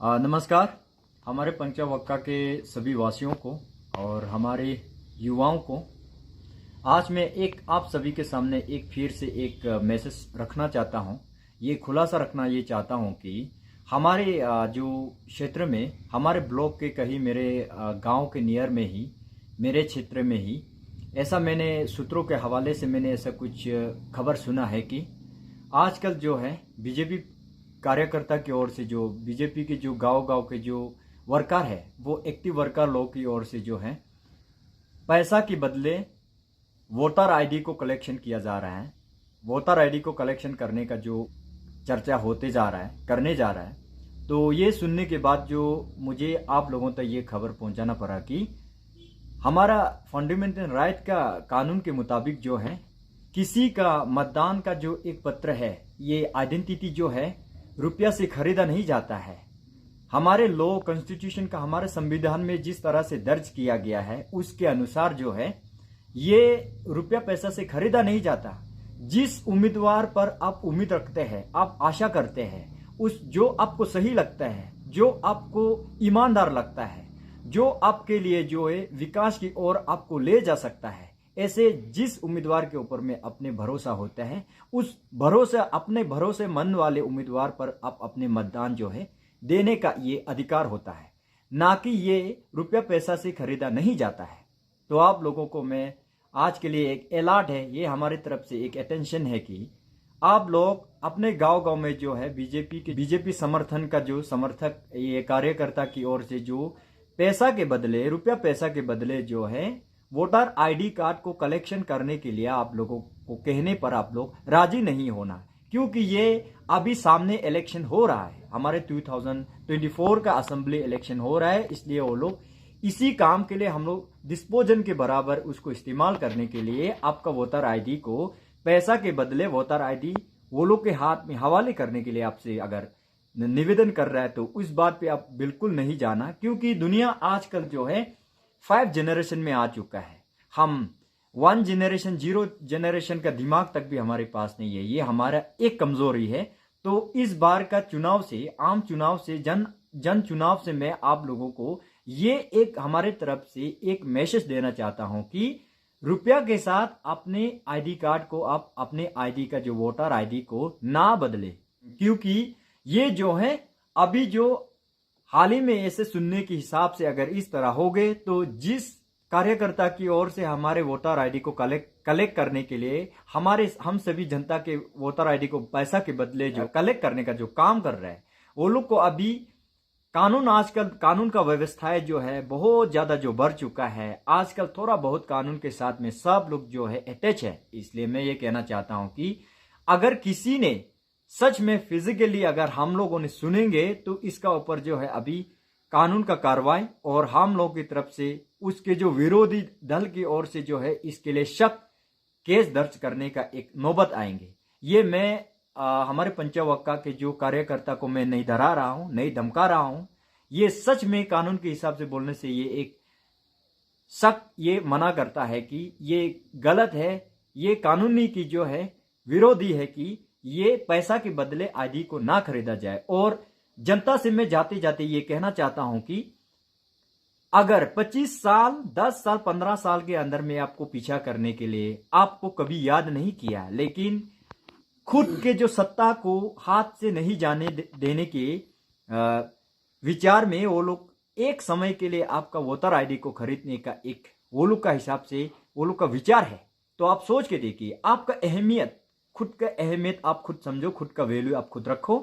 नमस्कार। हमारे पंचावक्का के सभी वासियों को और हमारे युवाओं को आज मैं आप सभी के सामने फिर से एक मैसेज रखना चाहता हूं। ये खुलासा रखना ये चाहता हूं कि हमारे जो क्षेत्र में, हमारे ब्लॉक के कहीं मेरे गांव के नियर में ही, मेरे क्षेत्र में ही ऐसा मैंने सूत्रों के हवाले से मैंने ऐसा कुछ खबर सुना है कि आजकल जो है बीजेपी कार्यकर्ता की ओर से, जो बीजेपी के जो गांव के जो वर्कर है, वो एक्टिव वर्कर लोग की ओर से जो है पैसा के बदले वोटर आईडी को कलेक्शन किया जा रहा है। वोटर आईडी को कलेक्शन करने का जो चर्चा करने जा रहा है, तो ये सुनने के बाद जो मुझे आप लोगों तक ये खबर पहुंचाना पड़ा कि हमारा फंडामेंटल राइट का कानून के मुताबिक जो है किसी का मतदान का जो एक पत्र है, ये आइडेंटिटी जो है रुपया से खरीदा नहीं जाता है। हमारे लॉ कॉन्स्टिट्यूशन का, हमारे संविधान में जिस तरह से दर्ज किया गया है उसके अनुसार जो है ये रुपया पैसा से खरीदा नहीं जाता। जिस उम्मीदवार पर आप उम्मीद रखते हैं, आप आशा करते हैं, उस जो आपको सही लगता है, जो आपको ईमानदार लगता है, जो आपके लिए जो है विकास की ओर आपको ले जा सकता है, ऐसे जिस उम्मीदवार के ऊपर में अपने भरोसा होता है, उस अपने भरोसेमंद वाले उम्मीदवार पर आप अपने मतदान जो है देने का ये अधिकार होता है, ना कि ये रुपया पैसा से खरीदा नहीं जाता है। तो आप लोगों को मैं आज के लिए एक अलर्ट है, ये हमारी तरफ से एक अटेंशन है कि आप लोग अपने गांव में जो है बीजेपी समर्थन का जो समर्थक, ये कार्यकर्ता की ओर से जो पैसा के बदले, रुपया पैसा के बदले जो है वोटर आईडी कार्ड को कलेक्शन करने के लिए आप लोगों को कहने पर आप लोग राजी नहीं होना, क्योंकि ये अभी सामने इलेक्शन हो रहा है, हमारे 2024 का असेंबली इलेक्शन हो रहा है। इसलिए वो लोग इसी काम के लिए, हम लोग डिस्पोजन के बराबर उसको इस्तेमाल करने के लिए आपका वोटर आईडी को पैसा के बदले वोटर आईडी वो लोग के हाथ में हवाले करने के लिए आपसे अगर निवेदन कर रहा है तो उस बात पे आप बिल्कुल नहीं जाना, क्योंकि दुनिया आजकल जो है 5 जनरेशन में आ चुका है। हम 1 जनरेशन 0 जनरेशन का दिमाग तक भी हमारे पास नहीं है, ये हमारा एक कमजोरी है। तो इस बार का चुनाव से, आम चुनाव से, जन चुनाव से मैं आप लोगों को ये एक हमारे तरफ से एक मैसेज देना चाहता हूं कि रुपया के साथ अपने आईडी कार्ड को, आप अपने आईडी का जो वोटर आईडी को ना बदले, क्योंकि ये जो है अभी जो हाल ही में ऐसे सुनने के हिसाब से अगर इस तरह हो गए तो जिस कार्यकर्ता की ओर से हमारे वोटर आईडी को कलेक्ट करने के लिए हम सभी जनता के वोटर आईडी को पैसा के बदले जो कलेक्ट करने का जो काम कर रहा है, वो लोग को अभी आजकल कानून का व्यवस्थाएं जो है बहुत ज्यादा जो बढ़ चुका है। आजकल थोड़ा बहुत कानून के साथ में सब लोग जो है अटैच है। इसलिए मैं ये कहना चाहता हूं कि अगर किसी ने सच में फिजिकली अगर हम लोगों ने सुनेंगे तो इसका ऊपर जो है अभी कानून का कार्रवाई, और हम लोग की तरफ से उसके जो विरोधी दल की ओर से जो है इसके लिए केस दर्ज करने का एक नौबत आएंगे। ये मैं हमारे पंचावक्का के जो कार्यकर्ता को मैं नहीं डरा रहा हूं, नहीं धमका रहा हूं। ये सच में कानून के हिसाब से बोलने से ये एक ये मना करता है कि ये गलत है, ये कानूनी की जो है विरोधी है कि ये पैसा के बदले आईडी को ना खरीदा जाए। और जनता से मैं जाते जाते ये कहना चाहता हूं कि अगर 25 साल, 10 साल, 15 साल के अंदर में आपको पीछा करने के लिए आपको कभी याद नहीं किया, लेकिन खुद के जो सत्ता को हाथ से नहीं जाने देने के विचार में वो लोग एक समय के लिए आपका वोटर आईडी को खरीदने का एक वो लोग का हिसाब से वो लोग का विचार है। तो आप सोच के देखिए, आपका अहमियत, खुद का अहमियत आप खुद समझो, खुद का वैल्यू आप खुद रखो।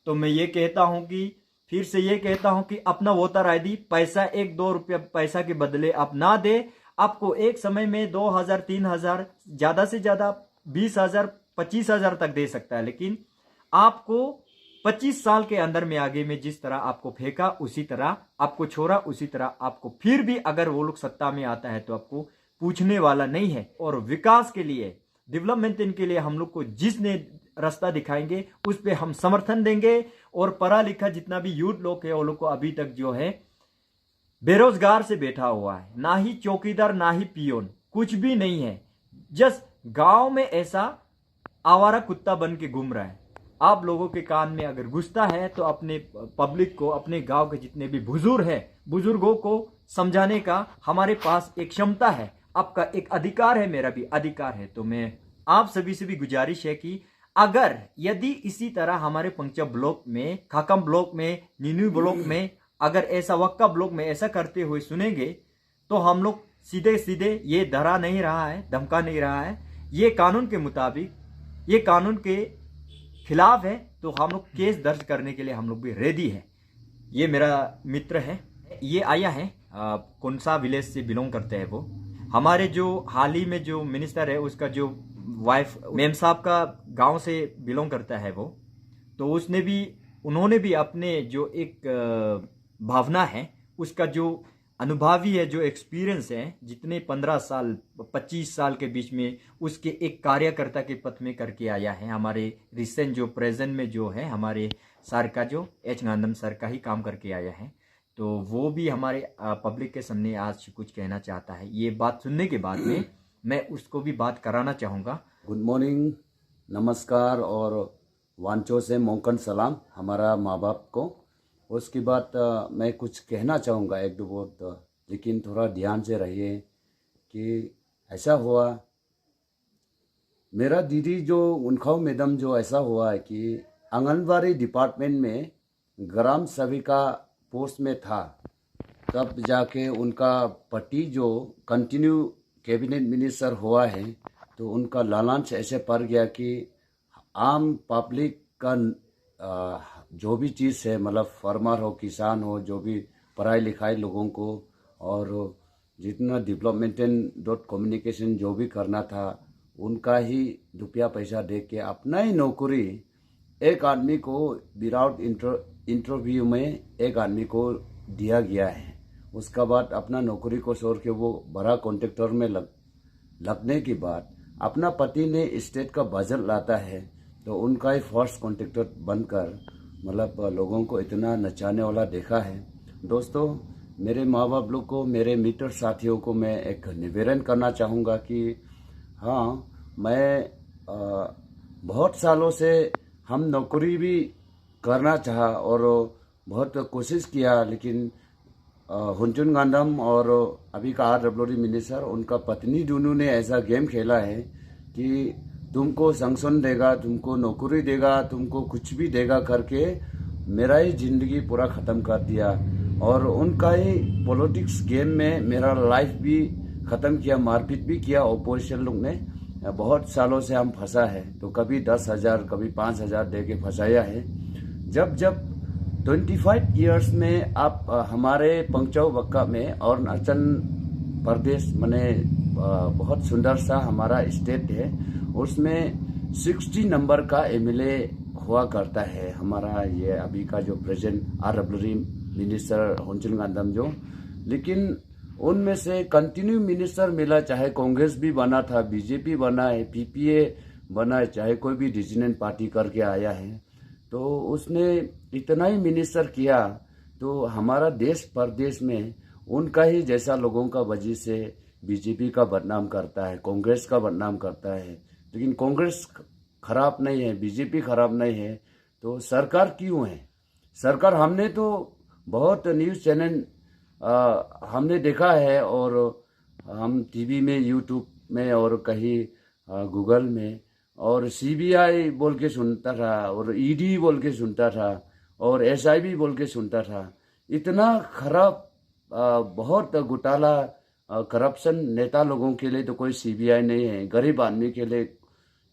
तो मैं ये कहता हूं कि फिर से ये कहता हूं कि अपना वोटर आईडी पैसा 1-2 रुपया पैसा के बदले आप ना दे। आपको एक समय में 2000, 3000, ज्यादा से ज्यादा 20,000, 25,000 तक दे सकता है, लेकिन आपको 25 साल के अंदर में आगे में जिस तरह आपको फेंका उसी तरह आपको छोड़ा, उसी तरह आपको फिर भी अगर वो लोग सत्ता में आता है तो आपको पूछने वाला नहीं है। और विकास के लिए, डेवलपमेंट के लिए हम लोग को जिसने रास्ता दिखाएंगे उस पे हम समर्थन देंगे। और पढ़ा लिखा जितना भी यूथ लोग है वो लोग को अभी तक जो है बेरोजगार से बैठा हुआ है, ना ही चौकीदार ना ही पियोन, कुछ भी नहीं है, जस्ट गांव में ऐसा आवारा कुत्ता बन के घूम रहा है। आप लोगों के कान में अगर घुसता है तो अपने पब्लिक को, अपने गांव के जितने भी बुजुर्गों को समझाने का हमारे पास एक क्षमता है, आपका एक अधिकार है, मेरा भी अधिकार है। तो मैं आप सभी से भी गुजारिश है कि अगर यदि इसी तरह हमारे पंचा ब्लॉक में, खाकम ब्लॉक में, नीनू ब्लॉक में अगर ऐसा वक्का ब्लॉक में ऐसा करते हुए सुनेंगे तो हम लोग सीधे सीधे, ये डरा नहीं रहा है, धमका नहीं रहा है, ये कानून के मुताबिक, ये कानून के खिलाफ है, तो हम लोग केस दर्ज करने के लिए हम लोग भी रेडी है। ये मेरा मित्र है, ये आया है कोनसा विलेज से बिलोंग करते हैं वो। हमारे जो हाल ही में जो मिनिस्टर है उसका जो वाइफ मेम साहब का गांव से बिलोंग करता है वो, तो उन्होंने भी अपने जो एक भावना है, उसका जो अनुभवी है, जो एक्सपीरियंस है, जितने 15 साल 25 साल के बीच में उसके एक कार्यकर्ता के पद में करके आया है। हमारे रिसेंट जो प्रेजेंट में जो है हमारे सर का, जो एच गांधम सर का ही काम करके आया है, तो वो भी हमारे पब्लिक के सामने आज कुछ कहना चाहता है। ये बात सुनने के बाद में मैं उसको भी बात कराना चाहूँगा। गुड मॉर्निंग, नमस्कार और वांचो से मोंकन सलाम हमारा माँ बाप को। उसके बाद मैं कुछ कहना चाहूँगा एक दो वर्ड, लेकिन थोड़ा ध्यान से रहिए कि ऐसा हुआ मेरा दीदी जो उनखाओ मैडम जो ऐसा हुआ है कि आंगनबाड़ी डिपार्टमेंट में ग्राम सेविका पोस्ट में था, तब जाके उनका पति जो कंटिन्यू कैबिनेट मिनिस्टर हुआ है, तो उनका लालच ऐसे पड़ गया कि आम पब्लिक का जो भी चीज़ है, मतलब फार्मर हो, किसान हो, जो भी पढ़ाई लिखाई लोगों को और जितना डेवलपमेंटल डॉट कम्युनिकेशन जो भी करना था, उनका ही रुपया पैसा दे के अपना ही नौकरी एक आदमी को विदाउट इंटरव्यू में एक आदमी को दिया गया है। उसका बाद अपना नौकरी को छोड़ के वो बड़ा कॉन्ट्रैक्टर में लगने के बाद अपना पति ने स्टेट का बजट लाता है, तो उनका ही फर्स्ट कॉन्ट्रैक्टर बनकर मतलब लोगों को इतना नचाने वाला देखा है। दोस्तों, मेरे माँ बाप लोग को, मेरे मित्र साथियों को मैं एक निवेदन करना चाहूँगा कि हाँ, मैं बहुत सालों से हम नौकरी भी करना चाहा और बहुत कोशिश किया, लेकिन हुनचुन गांधम और अभी का RWD मिनिस्टर, उनका पत्नी दोनों ने ऐसा गेम खेला है कि तुमको संगठन देगा, तुमको नौकरी देगा, तुमको कुछ भी देगा करके मेरा ही जिंदगी पूरा ख़त्म कर दिया और उनका ही पॉलिटिक्स गेम में मेरा लाइफ भी ख़त्म किया, मारपीट भी किया ऑपोजिशन लोग ने। बहुत सालों से हम फंसा है, तो कभी 10,000 कभी 5,000 दे के फंसाया है। जब 25 इयर्स में आप हमारे पंचाउ वक्का में और अरुणाचल प्रदेश मने बहुत सुंदर सा हमारा स्टेट है, उसमें 60 नंबर का MLA हुआ करता है हमारा ये अभी का जो प्रेजेंट RWD मिनिस्टर हुनचुन गांधम जो। लेकिन उनमें से कंटिन्यू मिनिस्टर मिला, चाहे कांग्रेस भी बना था, BJP बना है, PPA बना है, चाहे कोई भी रीजनल पार्टी करके आया है, तो उसने इतना ही मिनिस्टर किया, तो हमारा देश प्रदेश में उनका ही जैसा लोगों का वजह से BJP का बदनाम करता है, कांग्रेस का बदनाम करता है। लेकिन कांग्रेस खराब नहीं है, BJP खराब नहीं है, तो सरकार क्यों है? सरकार हमने तो बहुत न्यूज़ चैनल हमने देखा है और हम TV में, YouTube में और कहीं गूगल में, और CBI बोल के सुनता था और ED बोल के सुनता था और SIB बोल के सुनता था। इतना खराब बहुत घोटाला करप्शन नेता लोगों के लिए तो कोई CBI नहीं है, गरीब आदमी के लिए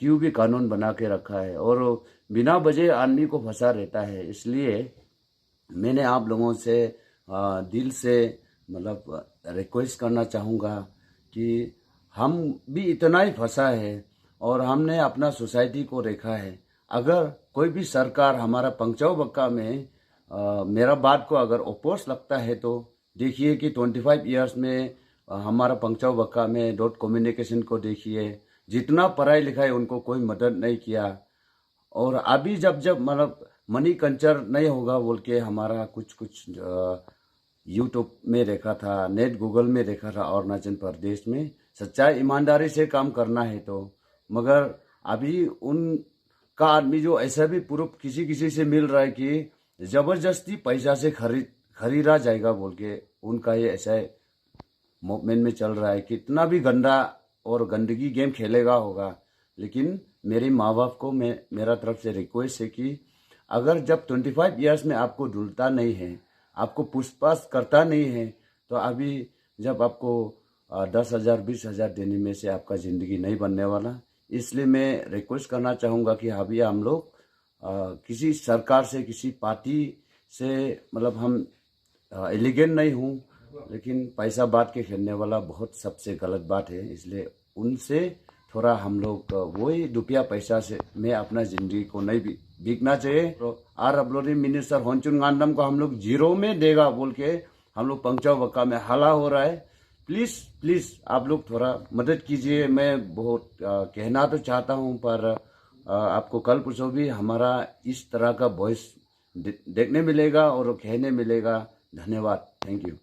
क्यों भी कानून बना के रखा है और बिना वजह आदमी को फंसा रहता है। इसलिए मैंने आप लोगों से दिल से मतलब रिक्वेस्ट करना चाहूँगा कि हम भी इतना ही फंसा है और हमने अपना सोसाइटी को देखा है। अगर कोई भी सरकार हमारा पंचाउ बक्का में मेरा बात को अगर अपोज लगता है, तो देखिए कि 25 इयर्स में हमारा पंचाउ बक्का में डॉट कम्युनिकेशन को देखिए, जितना पढ़ाई लिखाई उनको कोई मदद नहीं किया। और अभी जब मतलब मनी कल्चर नहीं होगा बोल के हमारा कुछ यूट्यूब में देखा था, नेट गूगल में देखा था, अरुणाचल प्रदेश में सच्चाई ईमानदारी से काम करना है तो, मगर अभी उन का आदमी जो ऐसा भी प्रूफ किसी किसी से मिल रहा है कि जबरदस्ती पैसा से खरीदा जाएगा बोल के उनका ये ऐसा मूवमेंट में चल रहा है। कितना भी गंदा और गंदगी गेम खेलेगा होगा, लेकिन मेरे माँ बाप को मेरा तरफ से रिक्वेस्ट है कि अगर जब 25 इयर्स में आपको ढूंढता नहीं है, आपको पूछताछ करता नहीं है, तो अभी जब आपको 10,000 20,000 देने में से आपका ज़िंदगी नहीं बनने वाला। इसलिए मैं रिक्वेस्ट करना चाहूँगा कि अभी हम लोग किसी सरकार से, किसी पार्टी से, मतलब हम एलिगेंट नहीं हूँ, लेकिन पैसा बांट के खेलने वाला बहुत सबसे गलत बात है। इसलिए उनसे थोड़ा हम लोग वही रुपया पैसा से में अपना ज़िंदगी को नहीं बिकना चाहिए। तो अपलोडिंग मिनिस्टर होनचुन गांडम को हम लोग जीरो में देगा बोल के हम लोग पंचा वक्का में हल्ला हो रहा है। प्लीज़ प्लीज़ आप लोग थोड़ा मदद कीजिए। मैं बहुत कहना तो चाहता हूँ, पर आपको कल परसों भी हमारा इस तरह का वॉइस देखने मिलेगा और कहने मिलेगा। धन्यवाद, थैंक यू।